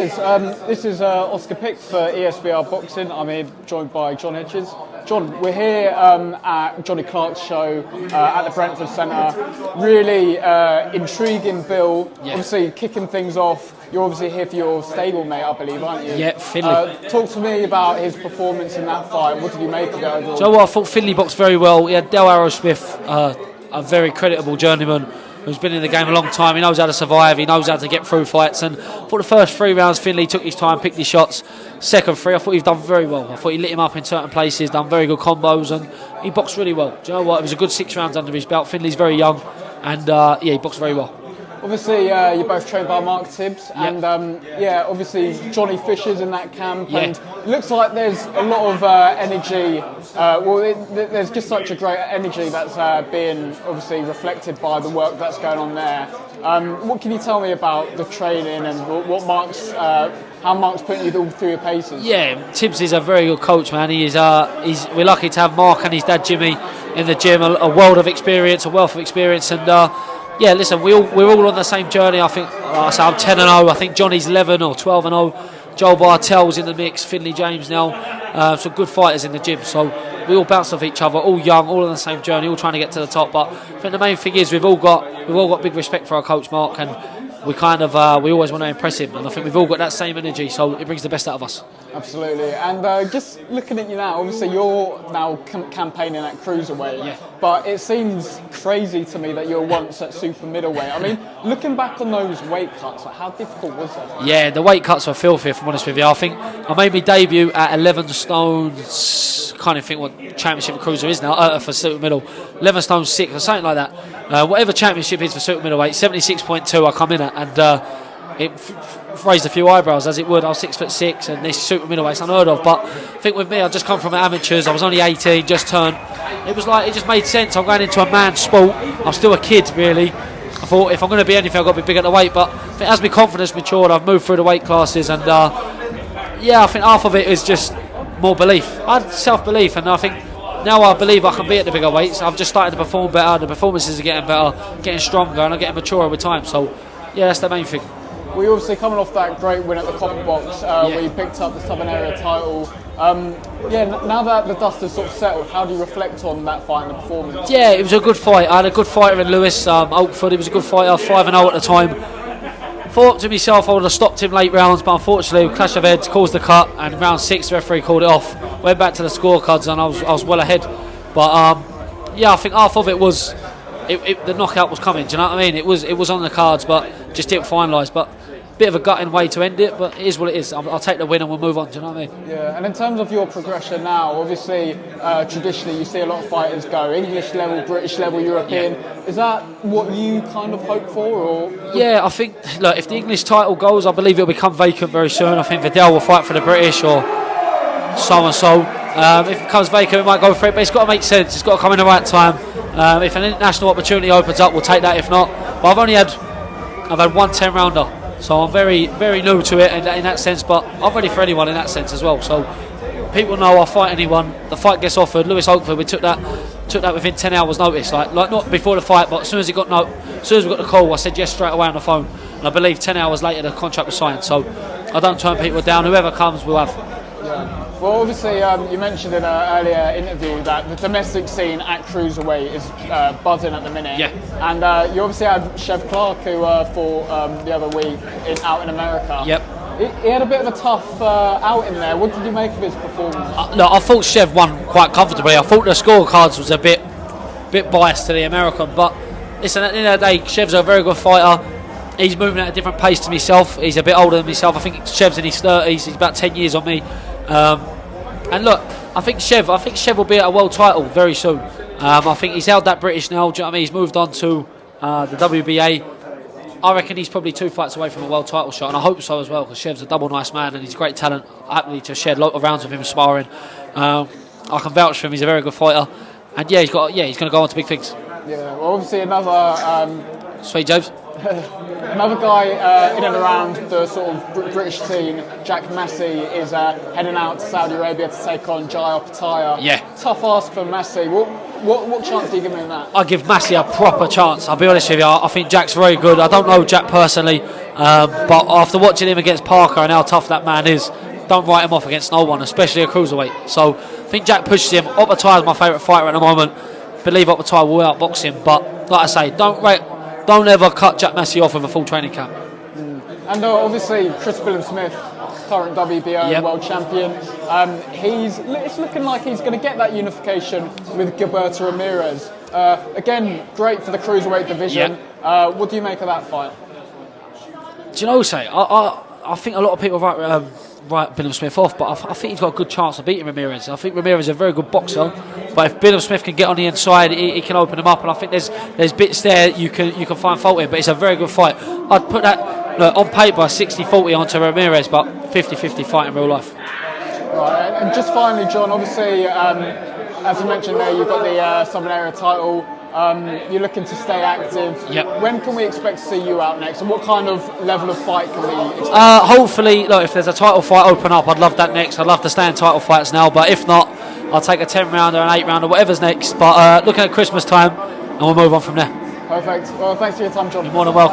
This is Oscar Pick for ESBR Boxing. I'm here joined by John Hedges. John, we're here at Johnny Clark's show at the Brentford Centre. Really intriguing bill. Yeah. Obviously kicking things off. You're obviously here for your stablemate, I believe, aren't you? Yeah, Finley. Talk to me about his performance in that fight. What did you make of it overall? So I thought Finley boxed very well. He had Del Arrowsmith, a very creditable journeyman who's been in the game a long time. He knows how to survive, he knows how to get through fights, and for the first 3 rounds Finley took his time, picked his shots. Second 3 I thought he'd done very well. I thought he lit him up in certain places, done very good combos, and he boxed really well. Do you know what, it was a good 6 rounds under his belt. Finley's very young, and he boxed very well. Obviously, you're both trained by Mark Tibs, and obviously Johnny Fisher's in that camp, and it looks like there's a lot of energy. There's just such a great energy that's being obviously reflected by the work that's going on there. What can you tell me about the training and what Mark's, how Mark's putting you all through your paces? Yeah, Tibbs is a very good coach, man. He is. We're lucky to have Mark and his dad Jimmy in the gym. A world of experience, a wealth of experience, and. Yeah, listen, we're all on the same journey. I think I'm 10-0. I think Johnny's 11 or 12-0. Joel Bartel's in the mix. Finley James now. Some good fighters in the gym. So we all bounce off each other. All young, all on the same journey, all trying to get to the top. But I think the main thing is we've all got big respect for our coach Mark, and we we always want to impress him. And I think we've all got that same energy. So it brings the best out of us. Absolutely. And just looking at you now, obviously you're now campaigning at Cruiserweight, but it seems crazy to me that you were once at super middleweight. I mean, looking back on those weight cuts, how difficult was that? Yeah, the weight cuts were filthy, if I'm honest with you. I think I made my debut at 11 stones, can't even think what championship cruiser is now, for super middle, 11 stones 6 or something like that. Whatever championship is for super middleweight, 76.2 I come in at, and it raised a few eyebrows, as it would. I was 6'6", and this super middleweight's unheard of. But I think with me, I just come from amateurs. I was only 18, just turned. It was like, it just made sense. I'm going into a man's sport. I'm still a kid, really. I thought if I'm going to be anything, I've got to be big at the weight. But I think as my confidence matured, I've moved through the weight classes, and I think half of it is just more belief. I had self-belief, and I think now I believe I can be at the bigger weights. I've just started to perform better. The performances are getting better, getting stronger, and I'm getting maturer with time. So yeah, that's the main thing. Well, you're obviously coming off that great win at the Copper Box, where you picked up the Southern Area title. Now that the dust has sort of settled, how do you reflect on that fight and the performance? Yeah, it was a good fight. I had a good fighter in Lewis Oakford. He was a good fighter, 5-0 at the time. Thought to myself I would have stopped him late rounds, but unfortunately, clash of heads caused the cut, and round 6 the referee called it off. Went back to the scorecards, and I was well ahead. But I think half of it was the knockout was coming. Do you know what I mean? It was on the cards, but just didn't finalise. But bit of a gutting way to end it, but it is what it is. I'll take the win and we'll move on. Do you know what I mean? Yeah. And in terms of your progression now, obviously traditionally you see a lot of fighters go English level, British level, European. Yeah. Is that what you kind of hope for, or? Yeah, I think. Look, if the English title goes, I believe it'll become vacant very soon. I think Vidal will fight for the British or so and so. If it becomes vacant, we might go for it, but it's got to make sense. It's got to come in the right time. If an international opportunity opens up, we'll take that. If not, but I've had one 10-rounder. So I'm very, very new to it in that sense, but I'm ready for anyone in that sense as well. So people know I'll fight anyone. The fight gets offered. Lewis Oakford, we took that within 10 hours notice. Like not before the fight, but as soon as we got the call, I said yes straight away on the phone. And I believe 10 hours later the contract was signed. So I don't turn people down. Whoever comes, we'll have. Yeah. Well, obviously, you mentioned in an earlier interview that the domestic scene at Cruiserweight is buzzing at the minute. Yeah. And you obviously had Chev Clark, who fought the other week out in America. Yep. He had a bit of a tough outing there. What did you make of his performance? Look, I thought Chev won quite comfortably. I thought the scorecards was a bit biased to the American, but listen, at the end of the day, Chev's a very good fighter. He's moving at a different pace to myself. He's a bit older than myself. I think Chev's in his 30s. He's about 10 years on me. And look, I think Chev will be at a world title very soon. I think he's held that British now. Do you know what I mean? He's moved on to the WBA. I reckon he's probably 2 fights away from a world title shot, and I hope so as well, because Chev's a double nice man and he's great talent. Happily to shed a lot of rounds with him sparring. I can vouch for him. He's a very good fighter, and he's going to go on to big things. Yeah, well, obviously another Sweet James. Another guy in and around the sort of British scene, Jack MASSEY, is heading out to Saudi Arabia to take on Opetaia. Yeah. Tough ask for MASSEY. What chance do you give him in that? I give MASSEY a proper chance. I'll be honest with you. I think Jack's very good. I don't know Jack personally. But after watching him against Parker and how tough that man is, don't write him off against no one, especially a cruiserweight. So I think Jack pushes him. Opetaia is my favourite fighter at the moment. Believe Opetaia will outbox him, but like I say, don't ever cut Jack Massey off with a full training camp. And obviously Chris Billam-Smith, current WBO world champion, it's looking like he's going to get that unification with Gilberto Ramirez. Again, great for the cruiserweight division. What do you make of that fight? Do you know, I think a lot of people write Billam-Smith off, but I think he's got a good chance of beating Ramirez. I think Ramirez is a very good boxer, but if Billam-Smith can get on the inside, he can open him up, and I think there's bits there you can find fault in, but it's a very good fight. I'd put that on paper 60-40 onto Ramirez, but 50-50 fight in real life. Right, and just finally, John, obviously, as you mentioned there, you've got the Southern Area title. You're looking to stay active. When can we expect to see you out next, and what kind of level of fight can we expect? Hopefully, look, if there's a title fight open up, I'd love that next. I'd love to stay in title fights now, but if not, I'll take a 10-rounder, an 8-rounder, whatever's next. But looking at Christmas time, and we'll move on from there. Perfect. Well, thanks for your time, John. You're more than welcome.